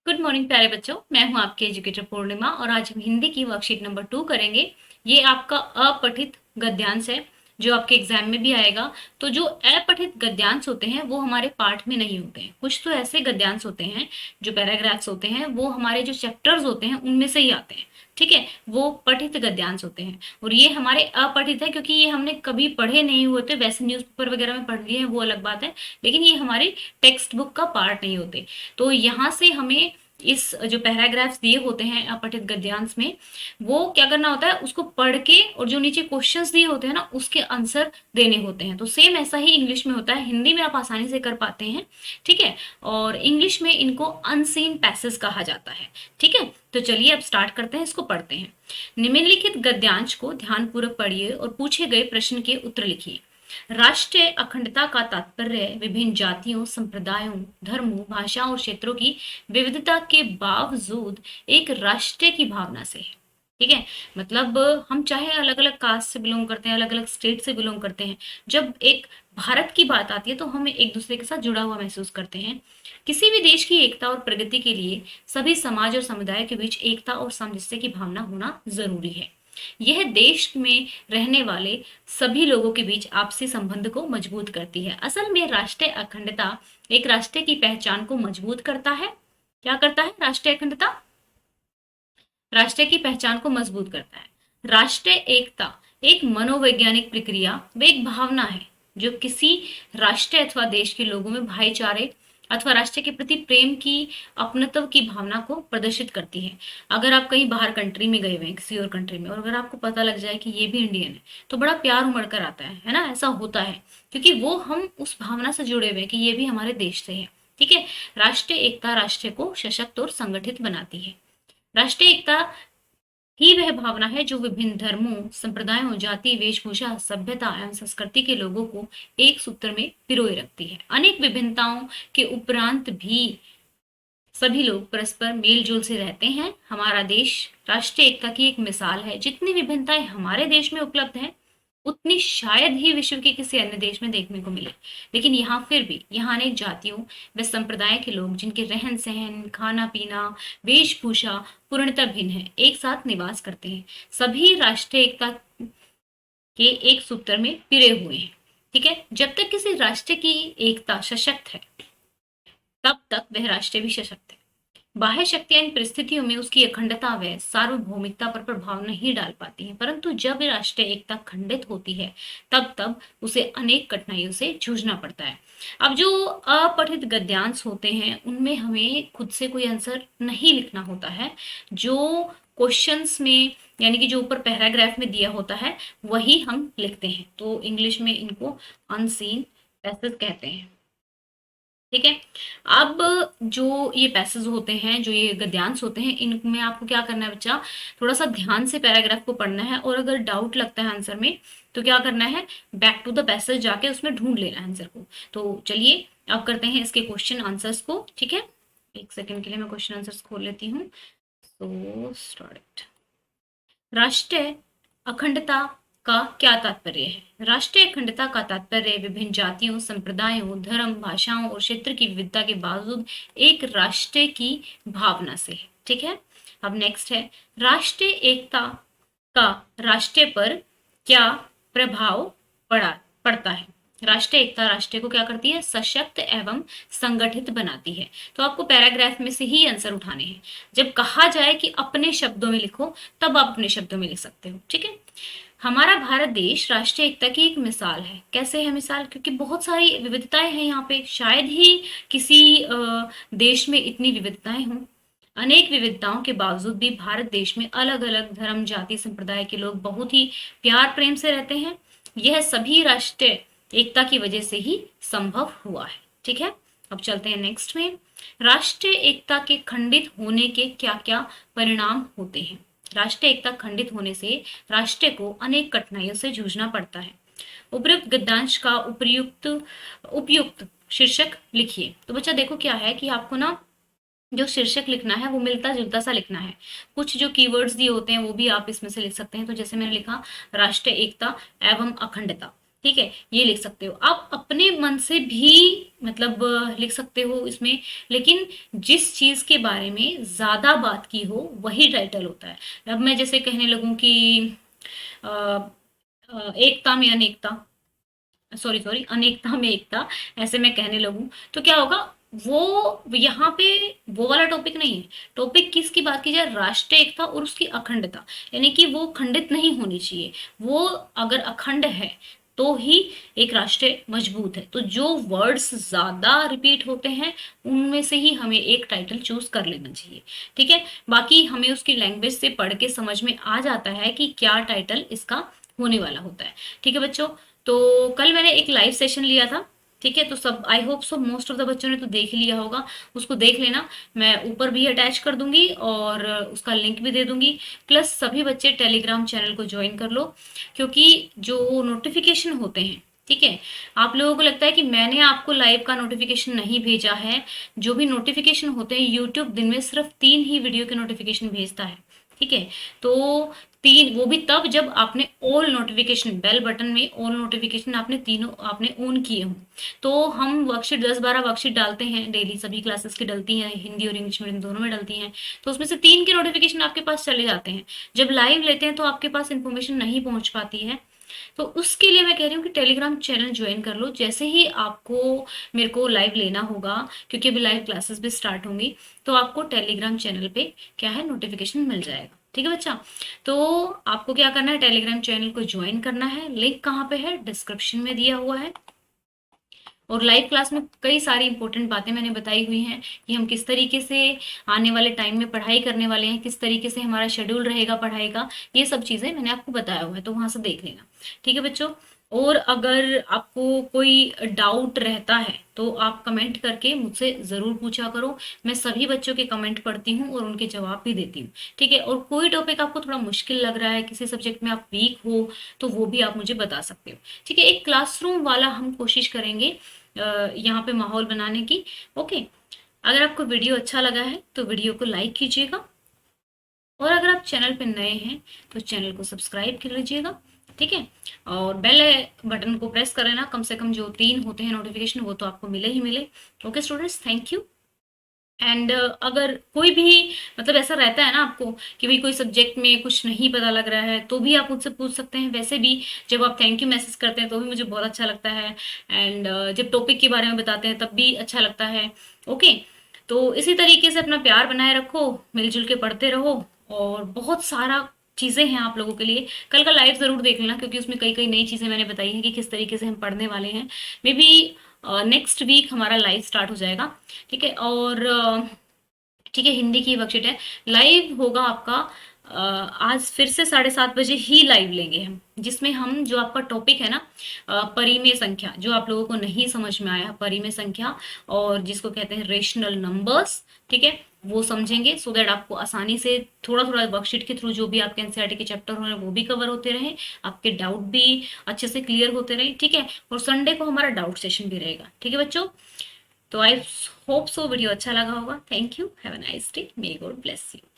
Good morning प्यारे बच्चों। मैं हूं आपकी एजुकेटर पूर्णिमा और आज हम हिंदी की वर्कशीट नंबर 2 करेंगे। ये आपका अपठित गद्यांश है जो आपके एग्जाम में भी आएगा। तो जो अपठित गद्यांश होते हैं वो हमारे पाठ में नहीं होते हैं। कुछ तो ऐसे गद्यांश होते हैं जो पैराग्राफ्स होते हैं वो हमारे जो चैप्टर्स होते हैं उनमें से ही आते हैं। ठीक है, वो पठित गद्यांश होते हैं और ये हमारे अपठित है क्योंकि ये हमने कभी पढ़े नहीं होते। वैसे न्यूज़पेपर वगैरह में पढ़ लिए हैं वो अलग बात है, लेकिन ये हमारी टेक्स्ट बुक का पार्ट नहीं होते। तो यहाँ से हमें इस जो पैराग्राफ्स दिए होते हैं अपठित गद्यांश में, वो क्या करना होता है, उसको पढ़ के और जो नीचे क्वेश्चंस दिए होते हैं ना उसके आंसर देने होते हैं। तो सेम ऐसा ही इंग्लिश में होता है, हिंदी में आप आसानी से कर पाते हैं। ठीक है, और इंग्लिश में इनको अनसीन पैसेज कहा जाता है। ठीक है, तो चलिए अब स्टार्ट करते हैं, इसको पढ़ते हैं। निम्नलिखित गद्यांश को ध्यानपूर्वक पढ़िए और पूछे गए प्रश्न के उत्तर लिखिए। राष्ट्रीय अखंडता का तात्पर्य विभिन्न जातियों, संप्रदायों, धर्मों, भाषाओं और क्षेत्रों की विविधता के बावजूद एक राष्ट्र की भावना से है। ठीक है, मतलब हम चाहे अलग अलग कास्ट से बिलोंग करते हैं, अलग अलग स्टेट से बिलोंग करते हैं, जब एक भारत की बात आती है तो हम एक दूसरे के साथ जुड़ा हुआ महसूस करते हैं। किसी भी देश की एकता और प्रगति के लिए सभी समाज और समुदाय के बीच एकता और सामंजस्य की भावना होना जरूरी है। यह देश में रहने वाले सभी लोगों के बीच आपसी संबंध को मजबूत करती है। असल में राष्ट्रीय अखंडता एक राष्ट्र की पहचान को मजबूत करता है। क्या करता है? राष्ट्रीय अखंडता राष्ट्र की पहचान को मजबूत करता है। राष्ट्रीय एकता एक मनोवैज्ञानिक प्रक्रिया व एक भावना है जो किसी राष्ट्र अथवा देश के लोगों में भाईचारे अथवा राष्ट्र के प्रति प्रेम की, अपनत्व की भावना को प्रदर्शित करती है। अगर आप कहीं बाहर कंट्री में गए हुए हैं, किसी और कंट्री में, और अगर आपको पता लग जाए कि ये भी इंडियन है तो बड़ा प्यार उमड़ कर आता है ना? ऐसा होता है क्योंकि वो हम उस भावना से जुड़े हुए हैं कि ये भी हमारे देश से है। ठीक है, राष्ट्रीय एकता राष्ट्र को सशक्त और संगठित बनाती है। राष्ट्रीय एकता ही वह भावना है जो विभिन्न धर्मों, संप्रदायों, जाति, वेशभूषा, सभ्यता एवं संस्कृति के लोगों को एक सूत्र में पिरोए रखती है। अनेक विभिन्नताओं के उपरांत भी सभी लोग परस्पर मेल जोल से रहते हैं। हमारा देश राष्ट्रीय एकता की एक मिसाल है। जितनी विभिन्नताएं हमारे देश में उपलब्ध हैं उतनी शायद ही विश्व के किसी अन्य देश में देखने को मिले। लेकिन यहाँ फिर भी यहाँ अनेक जातियों व संप्रदाय के लोग जिनके रहन सहन, खाना पीना, वेशभूषा पूर्णतः भिन्न है, एक साथ निवास करते हैं। सभी राष्ट्रीय एकता के एक सूत्र में पिरे हुए हैं। ठीक है, जब तक किसी राष्ट्र की एकता सशक्त है तब तक वह राष्ट्र भी सशक्त है। बाह्य शक्तियां इन परिस्थितियों में उसकी अखंडता व सार्वभौमिकता पर प्रभाव नहीं डाल पाती हैं, परंतु जब राष्ट्रीय एकता खंडित होती है तब तब उसे अनेक कठिनाइयों से जूझना पड़ता है। अब जो अपठित गद्यांश होते हैं उनमें हमें खुद से कोई आंसर नहीं लिखना होता है। जो क्वेश्चंस में यानी कि जो ऊपर पैराग्राफ में दिया होता है वही हम लिखते हैं। तो इंग्लिश में इनको अनसीन पैसेज कहते हैं। ठीक है, अब जो ये पैसेज होते हैं, जो ये गद्यांश होते हैं, इनमें आपको क्या करना है बच्चा, थोड़ा सा ध्यान से पैराग्राफ को पढ़ना है और अगर डाउट लगता है आंसर में तो क्या करना है, बैक टू द पैसेज जाके उसमें ढूंढ लेना है आंसर को। तो चलिए अब करते हैं इसके क्वेश्चन आंसर्स को। ठीक है, एक सेकंड के लिए मैं क्वेश्चन आंसर्स खोल लेती हूँ। So start. राष्ट्रीय अखंडता का क्या तात्पर्य है? राष्ट्रीय अखंडता का तात्पर्य विभिन्न जातियों, संप्रदायों, धर्म, भाषाओं और क्षेत्र की विविधता के बावजूद एक राष्ट्र की भावना से है। ठीक है, अब नेक्स्ट है, राष्ट्रीय एकता का राष्ट्र पर क्या प्रभाव पड़ता है? राष्ट्रीय एकता राष्ट्र को क्या करती है? सशक्त एवं संगठित बनाती है। तो आपको पैराग्राफ में से ही आंसर उठाने हैं। जब कहा जाए कि अपने शब्दों में लिखो तब आप अपने शब्दों में लिख सकते हो। ठीक है, हमारा भारत देश राष्ट्रीय एकता की एक मिसाल है। कैसे है मिसाल? क्योंकि बहुत सारी विविधताएं हैं यहाँ पे, शायद ही किसी देश में इतनी विविधताएं हों। अनेक विविधताओं के बावजूद भी भारत देश में अलग अलग धर्म, जाति, संप्रदाय के लोग बहुत ही प्यार प्रेम से रहते हैं। यह सभी राष्ट्रीय एकता की वजह से ही संभव हुआ है। ठीक है, अब चलते हैं नेक्स्ट में। राष्ट्रीय एकता के खंडित होने के क्या क्या परिणाम होते हैं? राष्ट्रीय एकता खंडित होने से राष्ट्र को अनेक कठिनाइयों से जूझना पड़ता है। उपयुक्त गद्यांश का उपयुक्त शीर्षक लिखिए। तो बच्चा देखो क्या है कि आपको ना जो शीर्षक लिखना है वो मिलता जुलता सा लिखना है। कुछ जो कीवर्ड्स दिए होते हैं वो भी आप इसमें से लिख सकते हैं। तो जैसे मैंने लिखा राष्ट्रीय एकता एवं अखंडता, ठीक है, ये लिख सकते हो। आप अपने मन से भी मतलब लिख सकते हो इसमें, लेकिन जिस चीज के बारे में ज्यादा बात की हो वही टाइटल होता है। अब मैं जैसे कहने लगूं कि अ, एकता में अनेकता, सॉरी सॉरी, अनेकता में एकता, ऐसे मैं कहने लगूं तो क्या होगा, वो यहाँ पे वो वाला टॉपिक नहीं है। टॉपिक किसकी बात की जाए, राष्ट्रीय एकता और उसकी अखंडता, यानी कि वो खंडित नहीं होनी चाहिए। वो अगर अखंड है तो ही एक राष्ट्र मजबूत है। तो जो वर्ड्स ज्यादा रिपीट होते हैं उनमें से ही हमें एक टाइटल चूज कर लेना चाहिए। ठीक है, बाकी हमें उसकी लैंग्वेज से पढ़ के समझ में आ जाता है कि क्या टाइटल इसका होने वाला होता है। ठीक है बच्चों, तो कल मैंने एक लाइव सेशन लिया था। ठीक है, तो सब I hope so most of the बच्चों ने तो देख ही लिया होगा, उसको देख लेना। मैं ऊपर भी अटैच कर दूंगी और उसका लिंक भी दे दूंगी। प्लस सभी बच्चे टेलीग्राम चैनल को ज्वाइन कर लो, क्योंकि जो नोटिफिकेशन होते हैं, ठीक है, आप लोगों को लगता है कि मैंने आपको लाइव का नोटिफिकेशन नहीं भेजा है। जो भी नोटिफिकेशन होते हैं, यूट्यूब दिन में सिर्फ 3 ही वीडियो के नोटिफिकेशन भेजता है। ठीक है, तो 3, वो भी तब जब आपने ऑल नोटिफिकेशन, बेल बटन में ऑल नोटिफिकेशन आपने तीनों आपने ऑन किए हों। तो हम वर्कशीट 10-12 वर्कशीट डालते हैं डेली, सभी क्लासेस की डलती हैं, हिंदी और इंग्लिश मीडियम दोनों में डलती हैं। तो उसमें से 3 के नोटिफिकेशन आपके पास चले जाते हैं। जब लाइव लेते हैं तो आपके पास इंफॉर्मेशन नहीं पहुंच पाती है। तो उसके लिए मैं कह रही हूँ कि टेलीग्राम चैनल ज्वाइन कर लो। जैसे ही आपको मेरे को लाइव लेना होगा, क्योंकि अभी लाइव क्लासेस भी स्टार्ट होंगी, तो आपको टेलीग्राम चैनल पे क्या है, नोटिफिकेशन मिल जाएगा। ठीक है बच्चा, तो आपको क्या करना है, टेलीग्राम चैनल को ज्वाइन करना है। लिंक कहाँ पे है, डिस्क्रिप्शन में दिया हुआ है। और लाइव क्लास में कई सारी इंपॉर्टेंट बातें मैंने बताई हुई हैं कि हम किस तरीके से आने वाले टाइम में पढ़ाई करने वाले हैं, किस तरीके से हमारा शेड्यूल रहेगा पढ़ाई का, ये सब चीजें मैंने आपको बताया हुआ है, तो वहां से देख लेना। ठीक है बच्चों, और अगर आपको कोई डाउट रहता है तो आप कमेंट करके मुझसे जरूर पूछा करो। मैं सभी बच्चों के कमेंट पढ़ती हूँ और उनके जवाब भी देती हूँ। ठीक है, और कोई टॉपिक आपको थोड़ा मुश्किल लग रहा है, किसी सब्जेक्ट में आप वीक हो, तो वो भी आप मुझे बता सकते हो। ठीक है, एक क्लासरूम वाला हम कोशिश करेंगे यहाँ पे माहौल बनाने की। ओके, अगर आपको वीडियो अच्छा लगा है तो वीडियो को लाइक कीजिएगा, और अगर आप चैनल पे नए हैं तो चैनल को सब्सक्राइब कर लीजिएगा। ठीक है, और बेल बटन को प्रेस कर लेना, कम से कम जो 3 होते हैं नोटिफिकेशन वो तो आपको मिले ही मिले। Okay students, thank you. And अगर कोई भी मतलब ऐसा रहता है ना आपको कि भाई कोई सब्जेक्ट में कुछ नहीं पता लग रहा है, तो भी आप मुझसे पूछ सकते हैं। वैसे भी जब आप थैंक यू मैसेज करते हैं तो भी मुझे बहुत अच्छा लगता है। एंड जब टॉपिक के बारे में बताते हैं तब भी अच्छा लगता है। ओके, तो इसी तरीके से अपना प्यार बनाए रखो, मिलजुल के पढ़ते रहो, और बहुत सारा चीजें हैं आप लोगों के लिए। कल का लाइव जरूर देख लेना, क्योंकि उसमें कई कई नई चीजें मैंने बताई हैं कि किस तरीके से हम पढ़ने वाले हैं। मे बी नेक्स्ट वीक हमारा लाइव स्टार्ट हो जाएगा। ठीक है, और ठीक है, हिंदी की वर्कशीट है, लाइव होगा आपका आज फिर से 7:30 बजे ही लाइव लेंगे हम, जिसमें हम जो आपका टॉपिक है ना, परिमेय संख्या, जो आप लोगों को नहीं समझ में आया, परिमेय संख्या और जिसको कहते हैं रेशनल नंबर्स, ठीक है, वो समझेंगे, सो दैट आपको आसानी से थोड़ा थोड़ा वर्कशीट के थ्रू जो भी आपके एनसीईआरटी के चैप्टर हो रहे हैं वो भी कवर होते रहे, आपके डाउट भी अच्छे से क्लियर होते रहे। ठीक है, और संडे को हमारा डाउट सेशन भी रहेगा। ठीक है बच्चों, तो आई होप सो वीडियो अच्छा लगा होगा। Thank you, have a nice day, may God bless you.